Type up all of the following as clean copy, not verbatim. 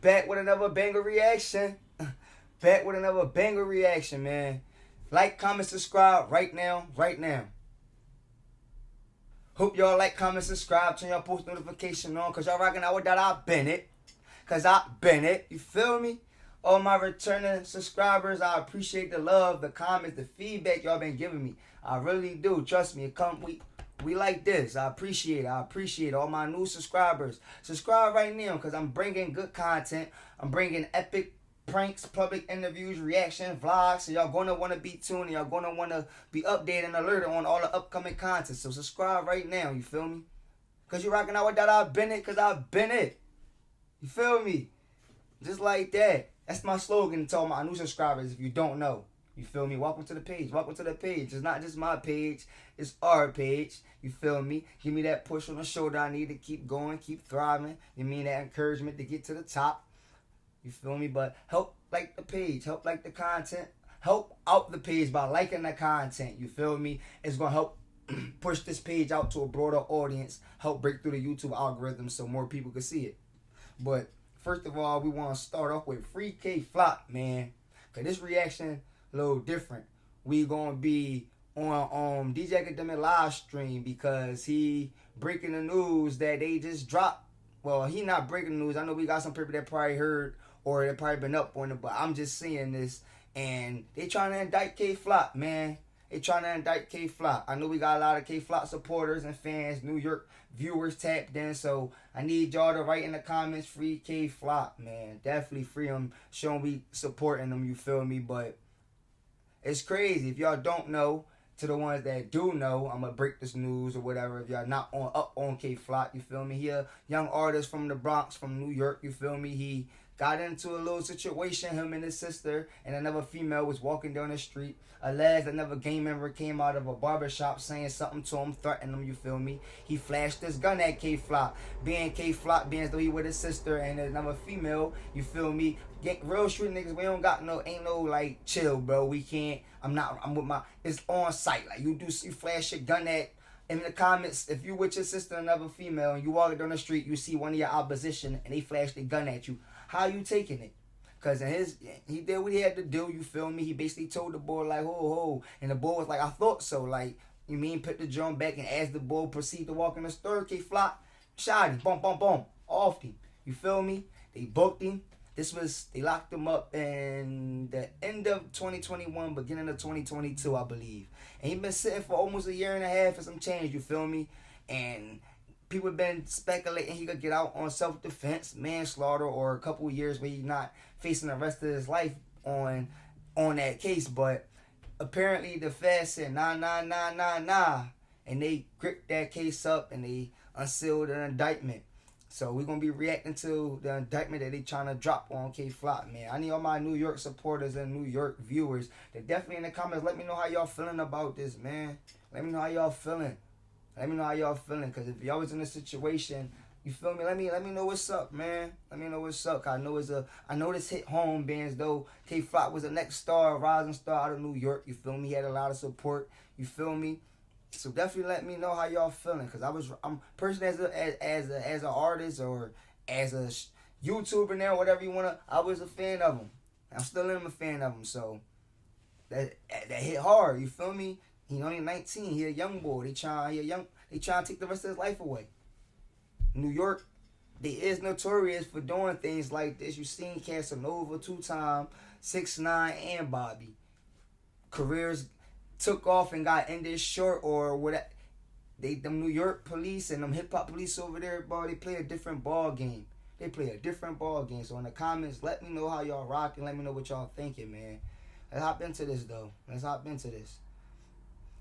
Back with another banger reaction. Back with another banger reaction, man. Like, comment, subscribe right now, right now. Hope y'all like, comment, subscribe, turn y'all post notification on, cause y'all rocking out with DaDaBeenIt. Cause I been it. You feel me? All my returning subscribers, I appreciate the love, the comments, the feedback y'all been giving me. I really do. Trust me. We like this. I appreciate it. I appreciate all my new subscribers. Subscribe right now because I'm bringing good content. I'm bringing epic pranks, public interviews, reaction, vlogs. So y'all going to want to be tuned. And y'all going to want to be updated and alerted on all the upcoming content. So subscribe right now. You feel me? Because you're rocking out with DaDaBeenIt because I've been it. You feel me? Just like that. That's my slogan to all my new subscribers if you don't know. You feel me? Welcome to the page. Welcome to the page. It's not just my page. It's our page. You feel me? Give me that push on the shoulder I need to keep going, keep thriving. You mean that encouragement to get to the top. You feel me? But help like the page. Help like the content. Help out the page by liking the content. You feel me? It's going to help push this page out to a broader audience. Help break through the YouTube algorithm so more people can see it. But first of all, we want to start off with Free K Flock, man. Because this reaction a little different. We going to be on DJ Academic live stream because he breaking the news that they just dropped. Well, he not breaking the news. I know we got some people that probably heard or they probably been up on it, but I'm just seeing this. And they trying to indict K Flock, man. They trying to indict K Flock. I know we got a lot of K Flock supporters and fans, New York viewers tapped in. So I need y'all to write in the comments, free K Flock, man. Definitely free him. Show him we supporting them, you feel me? But it's crazy. If y'all don't know, to the ones that do know, I'm going to break this news or whatever. If y'all not up on K Flock, you feel me? He a young artist from the Bronx, from New York, you feel me? He got into a little situation. Him and his sister and another female was walking down the street. Alleged another gang member came out of a barbershop saying something to him, threatening him, you feel me? He flashed his gun at K Flock. Being K Flock, being as though he with his sister and another female, you feel me? Get real street niggas, we don't got no, ain't no like chill, bro. We can't, I'm with my, it's on site. Like you flash your gun at, in the comments, if you with your sister and another female and you walking down the street, you see one of your opposition and they flash their gun at you. How you taking it? Cause he did what he had to do, you feel me? He basically told the boy like, ho, ho. And the boy was like, I thought so. Like, you mean put the drum back and as the boy proceed to walk in the store, K Flock, shot him, boom, boom, boom, off him. You feel me? They booked him. They locked him up in the end of 2021, beginning of 2022, I believe. And he been sitting for almost a year and a half for some change, you feel me? And people have been speculating he could get out on self-defense, manslaughter, or a couple of years where he's not facing the rest of his life on that case. But apparently the feds said, nah. And they gripped that case up and they unsealed an indictment. So we're going to be reacting to the indictment that they trying to drop on K Flock, man. I need all my New York supporters and New York viewers to definitely in the comments let me know how y'all feeling about this, man. Let me know how y'all feeling. Let me know how y'all feeling, because if y'all was in a situation, you feel me? Let me know what's up, man. Let me know what's up. I know this hit home, being as though K Flock was the next star, rising star out of New York. You feel me? He had a lot of support. You feel me? So definitely let me know how y'all feeling, because I'm personally as an artist or as a YouTuber now, whatever you wanna. I was a fan of him. I'm still a fan of him. So that hit hard. You feel me? He only 19. He a young boy. They trying to take the rest of his life away. New York, they is notorious for doing things like this. You seen Casanova 2-time, 6ix9ine, and Bobby. Careers took off and got ended short or whatever. Them New York police and them hip hop police over there, bro, they play a different ball game. So in the comments, let me know how y'all rocking. Let me know what y'all thinking, man. Let's hop into this though.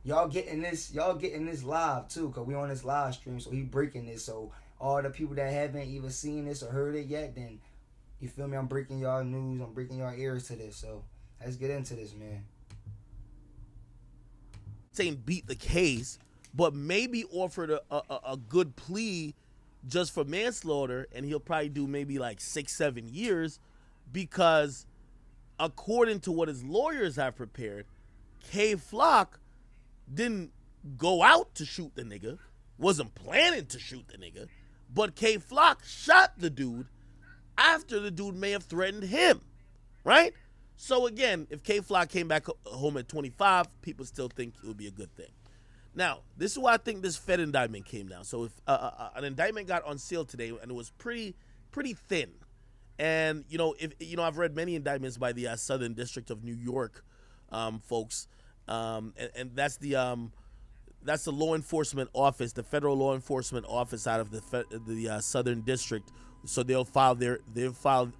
Y'all getting this live too, cause we on this live stream, so he breaking this. So all the people that haven't even seen this or heard it yet, then you feel me? I'm breaking y'all news. I'm breaking y'all ears to this. So let's get into this, man. Saying beat the case, but maybe offered a good plea just for manslaughter, and he'll probably do maybe like 6-7 years, because according to what his lawyers have prepared, K Flock didn't go out to shoot the nigga, wasn't planning to shoot the nigga, but K Flock shot the dude after the dude may have threatened him, right? So again, if K-Flock came back home at 25, people still think it would be a good thing. Now, this is why I think this Fed indictment came down. So if an indictment got unsealed today, and it was pretty thin, and I've read many indictments by the Southern District of New York folks, and that's the law enforcement office, the federal law enforcement office out of the Southern District. So they'll file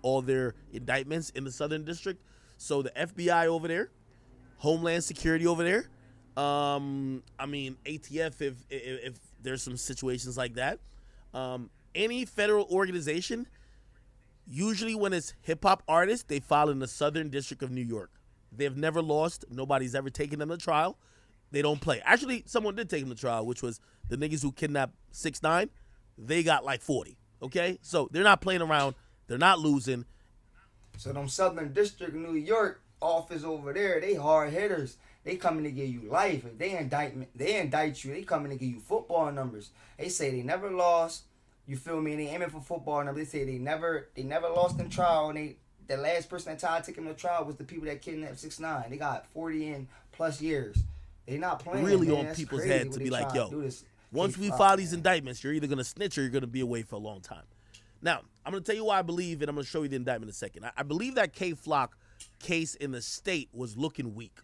all their indictments in the Southern District. So the FBI over there, Homeland Security over there, ATF if there's some situations like that. Any federal organization, usually when it's hip hop artists, they file in the Southern District of New York. They've never lost. Nobody's ever taken them to trial. They don't play. Actually, someone did take them to trial, which was the niggas who kidnapped 6ix9ine. They got like 40. Okay, so they're not playing around. They're not losing. So them Southern District of New York office over there, they hard hitters. They coming to give you life. If they indict you, they coming to give you football numbers. They say they never lost. You feel me? And they aiming for football numbers. They say they never lost in trial. And the last person that tried to take them to trial was the people that kidnapped 6ix9ine. They got 40 and plus years. They not playing. Really, man. on That's people's crazy head to be like, yo, once we file these indictments, you're either going to snitch or you're going to be away for a long time. Now, I'm going to tell you why I believe, and I'm going to show you the indictment in a second. I believe that K-Flock case in the state was looking weak.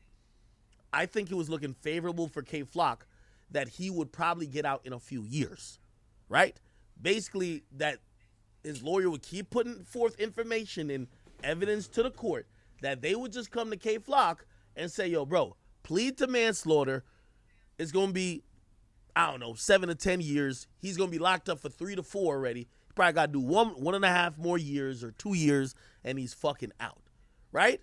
I think it was looking favorable for K-Flock that he would probably get out in a few years, right? Basically, that his lawyer would keep putting forth information and evidence to the court that they would just come to K-Flock and say, yo, bro, plead to manslaughter. It's going to be, 7 to 10 years. He's going to be locked up for 3 to 4 already. He probably got to do 1.5 more years or 2 years, and he's fucking out, right?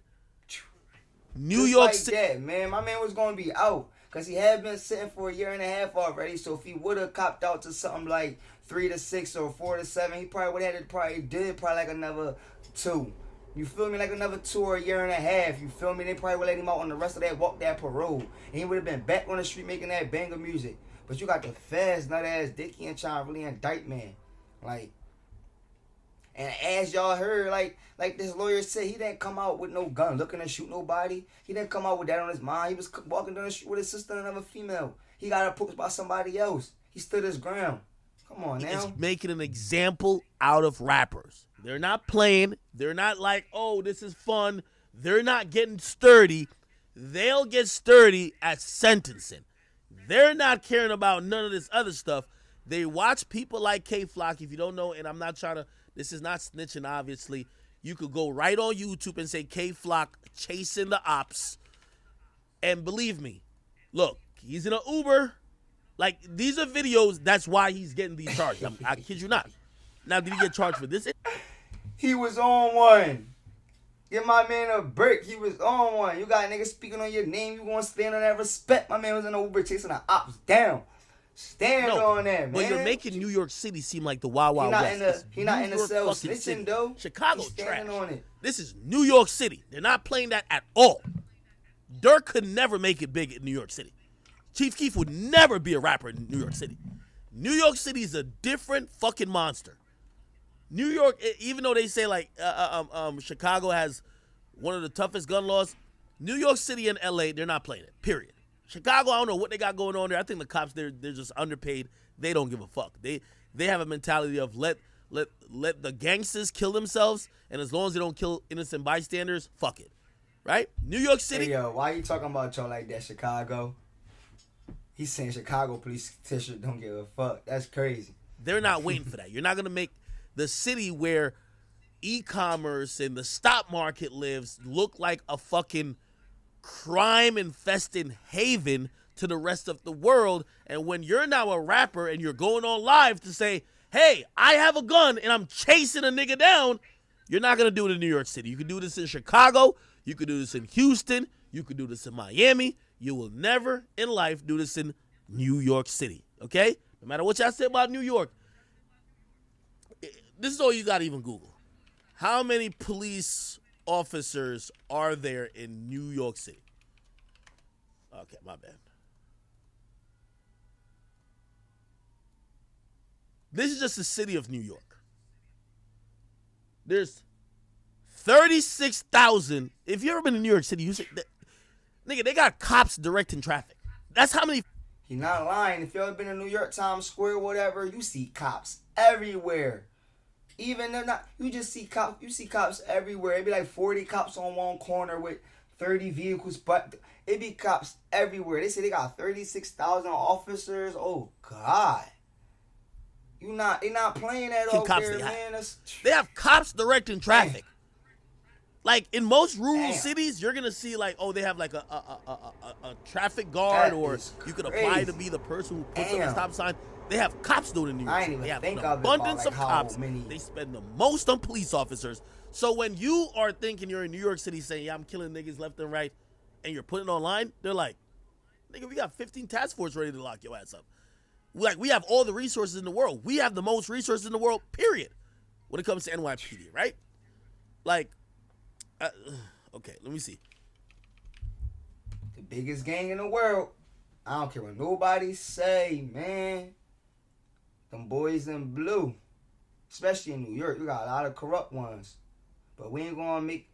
New York City. Like that, man. My man was going to be out because he had been sitting for a year and a half already. So if he would have copped out to something like 3 to 6 or 4 to 7, he probably would have had to probably like another 2. You feel me? Like another 2 or a year and a half. You feel me? They probably would let him out on the rest of that walk, that parole. And he would have been back on the street making that banger music. But you got the fast nut ass Dickie and trying to really indict man. Like, and as y'all heard, like this lawyer said, he didn't come out with no gun looking to shoot nobody. He didn't come out with that on his mind. He was walking down the street with his sister and another female. He got approached by somebody else. He stood his ground. Come on now. He's making an example out of rappers. They're not playing. They're not like, oh, this is fun. They're not getting sturdy. They'll get sturdy at sentencing. They're not caring about none of this other stuff. They watch people like K-Flock. If you don't know, and I'm not trying to, this is not snitching, obviously. You could go right on YouTube and say K-Flock chasing the ops. And believe me, look, he's in an Uber. Like, these are videos. That's why he's getting these charges. I kid you not. Now, did he get charged for this? He was on one. Give my man a break. He was on one. You got niggas speaking on your name. You gonna stand on that respect. My man was in the Uber chasing the ops down. Stand on that, man. But you're making New York City seem like the Wild Wild West. He not in the cell snitching, though. Chicago trash. On it. This is New York City. They're not playing that at all. Dirk could never make it big in New York City. Chief Keef would never be a rapper in New York City. New York City is a different fucking monster. New York, even though they say like Chicago has one of the toughest gun laws, New York City and LA, they're not playing it, period. Chicago, I don't know what they got going on there. I think the cops, they're just underpaid. They don't give a fuck. They have a mentality of let the gangsters kill themselves, and as long as they don't kill innocent bystanders, fuck it. Right? New York City. Hey, yo, why you talking about y'all like that, Chicago? He's saying Chicago police don't give a fuck. That's crazy. They're not waiting for that. You're not going to make the city where e-commerce and the stock market lives look like a fucking crime-infested haven to the rest of the world. And when you're now a rapper and you're going on live to say, hey, I have a gun and I'm chasing a nigga down, you're not going to do it in New York City. You can do this in Chicago. You can do this in Houston. You can do this in Miami. You will never in life do this in New York City, okay? No matter what y'all say about New York, this is all you got to even Google. How many police officers are there in New York City? Okay, my bad. This is just the city of New York. There's 36,000. If you ever been in New York City, you say, nigga, they got cops directing traffic. That's how many. He not lying. If you ever been in New York, Times Square, whatever, you see cops everywhere. Even they're not, you just see cops. You see cops everywhere. It'd be like 40 cops on one corner with 30 vehicles, but it be cops everywhere. They say they got 36,000 officers. Oh God, they not playing that over there, man. They have cops directing traffic. Like in most rural Damn. cities, you're gonna see like, oh, they have like a traffic guard, That or is you could crazy. apply to be the person who puts up the stop sign. They have cops doing it in New York. I ain't even They have think an of it abundance about, of like, cops. how many- They spend the most on police officers. So when you are thinking you're in New York City saying, yeah, I'm killing niggas left and right, and you're putting it online, they're like, nigga, we got 15 task force ready to lock your ass up. Like, we have all the resources in the world. We have the most resources in the world, period, when it comes to NYPD, right? Like, okay, let me see. The biggest gang in the world. I don't care what nobody say, man. Them boys in blue. Especially in New York. We got a lot of corrupt ones. But we ain't gonna make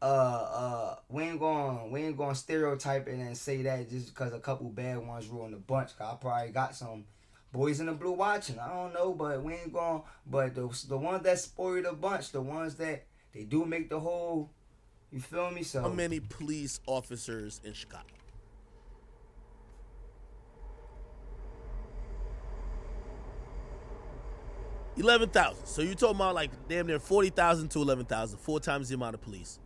we ain't gonna stereotype it and say that just because a couple bad ones ruin the bunch. I probably got some boys in the blue watching. I don't know, but we ain't gonna. But the ones that spoil the bunch, the ones that they do make the whole. You feel me? So how many police officers in Chicago? 11,000. So you're talking about like damn near 40,000 to 11,000, 4 times the amount of police.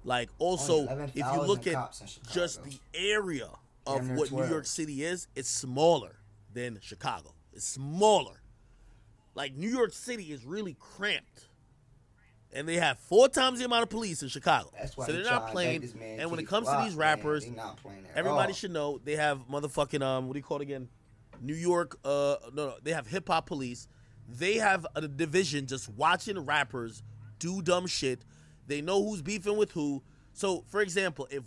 Like also, if you look at just the area of what 12. New York City is, it's smaller than Chicago. It's smaller. Like New York City is really cramped. And they have 4 times the amount of police in Chicago. That's why so they're not playing. And when it comes to these rappers, everybody should know they have motherfucking what do you call it again? New York no, they have hip hop police. They have a division just watching rappers do dumb shit. They know who's beefing with who. So, for example, if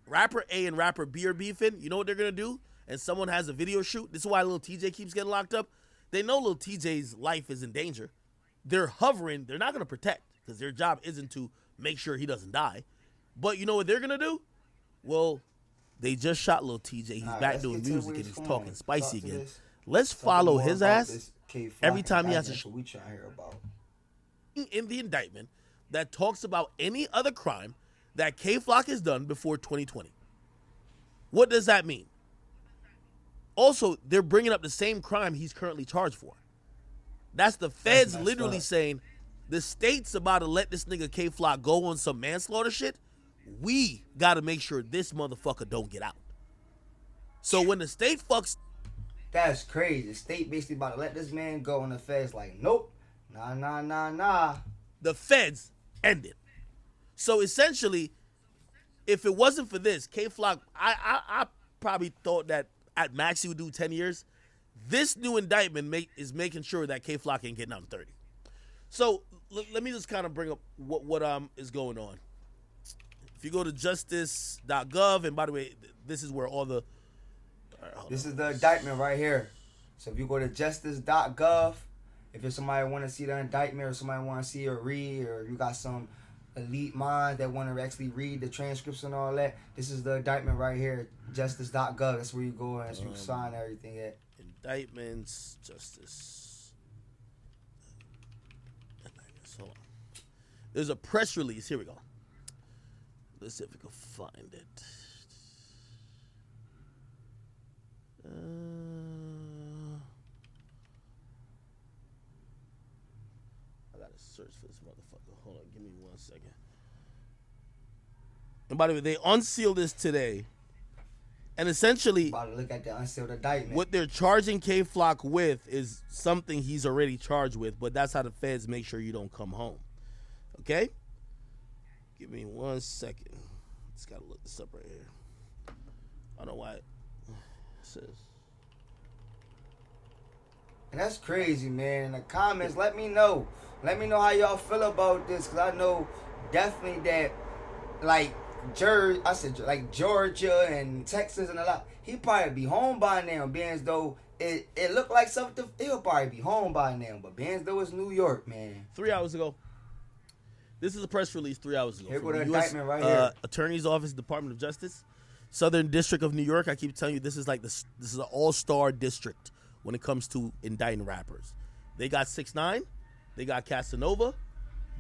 rapper A and rapper B are beefing, you know what they're going to do? And someone has a video shoot. This is why Lil TJ keeps getting locked up. They know Lil TJ's life is in danger. They're hovering. They're not going to protect because their job isn't to make sure he doesn't die. But you know what they're going to do? Well, they just shot Lil TJ. He's back doing music and he's talking spicy again. Let's follow his ass every time he has a we try to hear about. In the indictment that talks about any other crime that K-Flock has done before 2020. What does that mean? Also, they're bringing up the same crime he's currently charged for. That's the feds literally saying, the state's about to let this nigga K-Flock go on some manslaughter shit. We got to make sure this motherfucker don't get out. So when the state fucks... That's crazy. The state basically about to let this man go, and the feds like, nope. Nah. The feds ended. So essentially, if it wasn't for this, K-Flock, I probably thought that at max he would do 10 years. This new indictment is making sure that K-Flock ain't getting out in 30. So let me just kind of bring up what is going on. If you go to justice.gov, and by the way, this is where all the... This is the indictment right here. So if you go to justice.gov, if there's somebody want to see the indictment, or somebody want to see or read, or you got some elite minds that want to actually read the transcripts and all that, this is the indictment right here, justice.gov. That's where you go and you sign everything at. Indictments, justice. Hold on. There's a press release. Here we go. Let's see if we can find it. I gotta search for this motherfucker. Hold on, give me 1 second. And by the way, they unsealed this today. And essentially, About to look at the unsealed indictment. what they're charging K-Flock with is something he's already charged with, but that's how the feds make sure you don't come home. Okay? Give me 1 second. Just gotta look this up right here. I don't know why it says. And that's crazy, man. In the comments, let me know. Let me know how y'all feel about this, because I know definitely that, like, Georgia and Texas and a lot, he probably be home by now, being as though it looked like something, he'll probably be home by now, but being as though it's New York, man. 3 hours ago. This is a press release 3 hours ago. Here from go the the U.S. indictment right here. Attorney's Office, Department of Justice, Southern District of New York. I keep telling you, this is like this is an all-star district when it comes to indicting rappers. They got 6ix9ine, they got Casanova.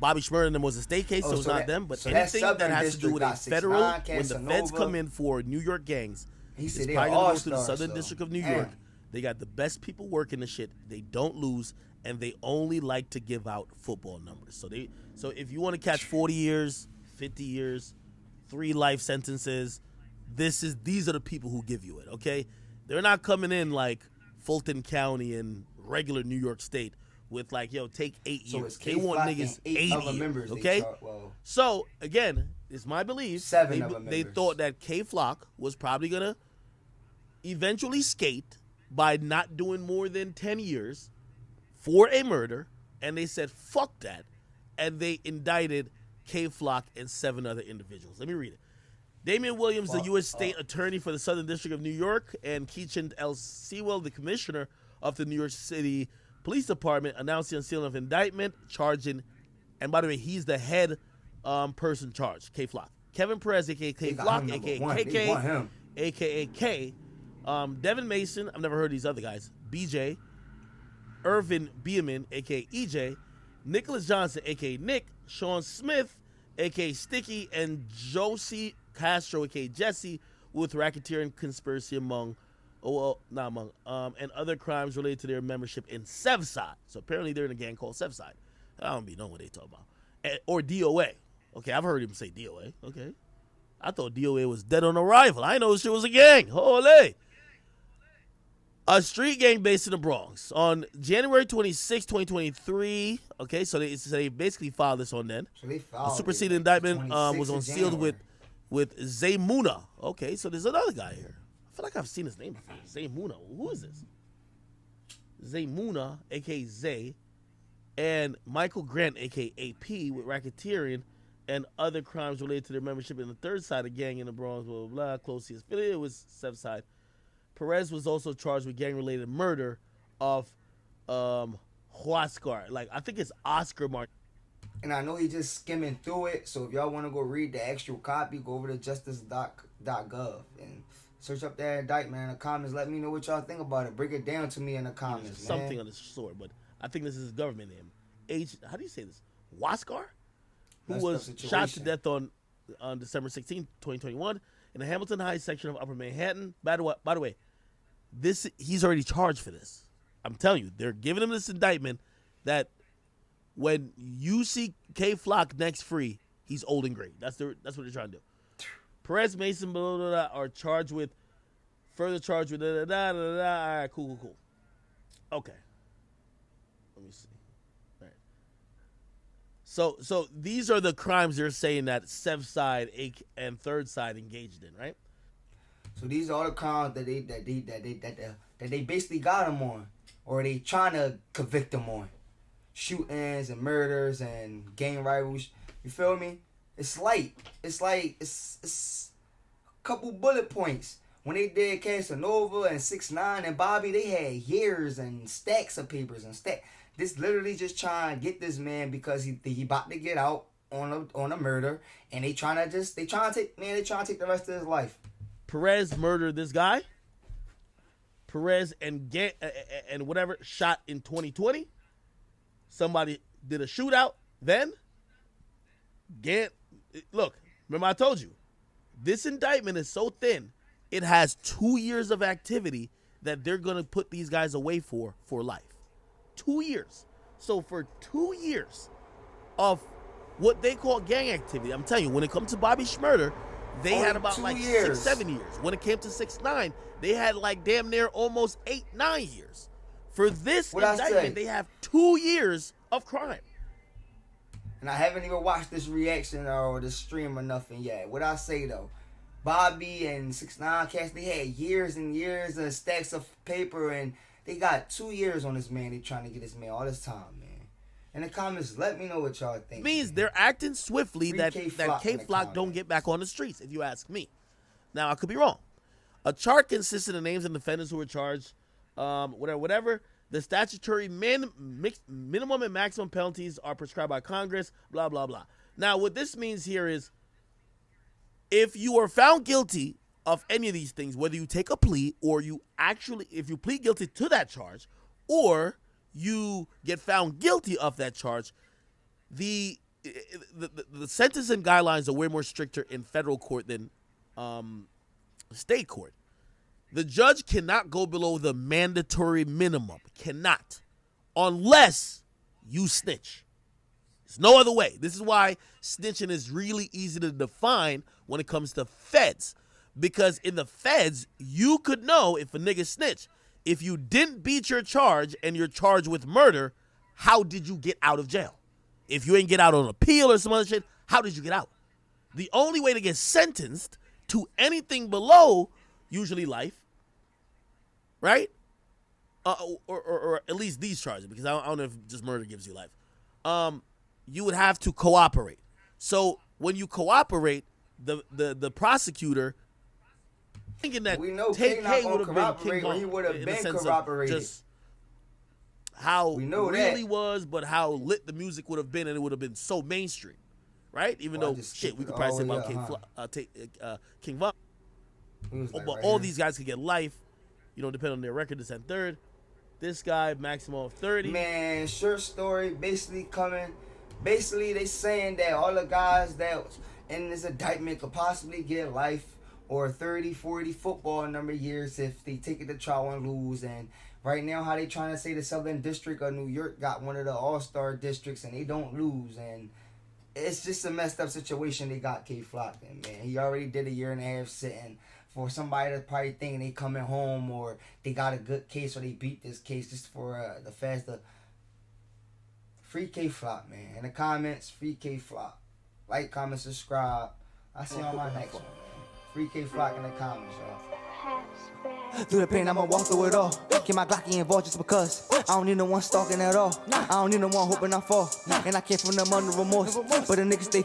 Bobby Shmurda and them was a state case, so it's not them. But anything that has to do with a federal, when the feds come in for New York gangs, it's probably going to go through the Southern District of New York. They got the best people working the shit. They don't lose, and they only like to give out football numbers. So if you want to catch 40 years, 50 years, 3 life sentences, these are the people who give you it, okay? They're not coming in like Fulton County and regular New York State with like, yo, take 8 years. They want niggas 80 years, okay? So, again, it's my belief. 7 of them they members. thought that K-Flock was probably going to eventually skate by not doing more than 10 years for a murder, and they said, fuck that, and they indicted K-Flock and 7 other individuals. Let me read it. Damian Williams, the U.S. State Attorney for the Southern District of New York, and Keechant L. Sewell, the Commissioner of the New York City Police Department, announced the unsealing of indictment, charging, and by the way, he's the head person charged, K-Flock. Kevin Perez, a.k.a. K-Flock, a.k.a. KK, a.k.a. K. Devin Mason, I've never heard of these other guys, BJ. Irvin Beeman, a.k.a. EJ. Nicholas Johnson, a.k.a. Nick. Sean Smith, a.k.a. Sticky. And Josie Castro, a.k.a. Jesse, with racketeering conspiracy and other crimes related to their membership in Sevside. So apparently they're in a gang called Sevside. I don't be knowing what they talk about. Or DOA. Okay, I've heard him say DOA. Okay. I thought DOA was dead on arrival. I know this shit was a gang. Holy. A street gang based in the Bronx. On January 26, 2023, okay, so they basically filed this on then. So they filed the superseded indictment was unsealed January. with Zaymuna. Okay, so there's another guy here. I feel like I've seen his name before. Zaymuna. Who is this? Zaymuna, a.k.a. Zay, and Michael Grant, a.k.a. AP, with racketeering and other crimes related to their membership in the third side of gang in the Bronx, blah, blah, blah, closely affiliated with Sevside. Perez was also charged with gang-related murder of Huascar. Like, I think it's Oscar Martin. And I know he just skimming through it, so if y'all want to go read the actual copy, go over to justice.gov and search up that indictment in the comments. Let me know what y'all think about it. Break it down to me in the comments, Something of the sort, but I think this is his government name. How do you say this? Huascar? Who was shot to death on December 16, 2021 in the Hamilton Heights section of Upper Manhattan. By the way, he's already charged for this. I'm telling you, they're giving him this indictment that when you see K-Flock next free, he's old and great. That's what they're trying to do. Perez, Mason, blah, blah, blah, are further charged with da, da, da, da, da. All right, cool. Okay. Let me see. All right. So these are the crimes they're saying that Sevside and Third Side engaged in, right? So these are all the crimes that they basically got him on, or they trying to convict him on, shootings and murders and gang rivals. You feel me? It's light. It's a couple bullet points. When they did Casanova and 6ix9ine and Bobby, they had years and stacks of papers and stacks. This literally just trying to get this man because he about to get out on a murder, and they trying to take the rest of his life. Perez murdered this guy. Perez and whatever shot in 2020. Somebody did a shootout then. Look, remember I told you, this indictment is so thin, it has 2 years of activity that they're going to put these guys away for life. 2 years. So for 2 years of what they call gang activity, I'm telling you, when it comes to Bobby Shmurda, they had about 6-7 years. When it came to 6ix9ine, they had like damn near almost 8-9 years. For this indictment, they have 2 years of crime. And I haven't even watched this reaction or this stream or nothing yet. What I say though, Bobby and 6ix9ine cats, they had years and years of stacks of paper, and they got 2 years on this man. They trying to get this man all this time, man. In the comments, let me know what y'all think. It means they're acting swiftly that K-Flock don't get back on the streets, if you ask me. Now, I could be wrong. A chart consists of the names of defendants who were charged, whatever. The statutory minimum and maximum penalties are prescribed by Congress, blah, blah, blah. Now, what this means here is if you are found guilty of any of these things, whether you take a plea or if you plead guilty to that charge or you get found guilty of that charge, the sentencing guidelines are way more stricter in federal court than state court. The judge cannot go below the mandatory minimum. Cannot. Unless you snitch. There's no other way. This is why snitching is really easy to define when it comes to feds. Because in the feds, you could know if a nigga snitched. If you didn't beat your charge and you're charged with murder, how did you get out of jail? If you ain't get out on appeal or some other shit, how did you get out? The only way to get sentenced to anything below usually life, right? Or at least these charges, because I don't know if just murder gives you life. You would have to cooperate. So when you cooperate, the prosecutor thinking that we know Tay King not would have been corroborate, King or he would have in been the sense corroborated. of just how We know really that. was, but how lit the music would have been, and it would have been so mainstream, right? Even Well, I though just shit, skipped we it could probably all say the way about up, King Von. He was like But right all here. these guys could get life, depending on their record. This and third. This guy, maximum of 30. Man, short story, basically they saying that all the guys that was in this indictment could possibly get life or 30, 40 football number of years if they take it to trial and lose. And right now, how they trying to say the Southern District of New York got one of the all-star districts and they don't lose. And it's just a messed up situation they got K Flock in, man. He already did a year and a half sitting. For somebody that's probably thinking they coming home or they got a good case or they beat this case just for the faster. Free K Flock, man. In the comments, free K Flock. Like, comment, subscribe. I'll see you on my next one, man. Free K Flock in the comments, y'all. Through the pain, I'ma walk through it all. Keep my Glocky involved just because. I don't need no one stalking at all. I don't need no one hoping I fall. And I came from them under remorse. But the niggas stay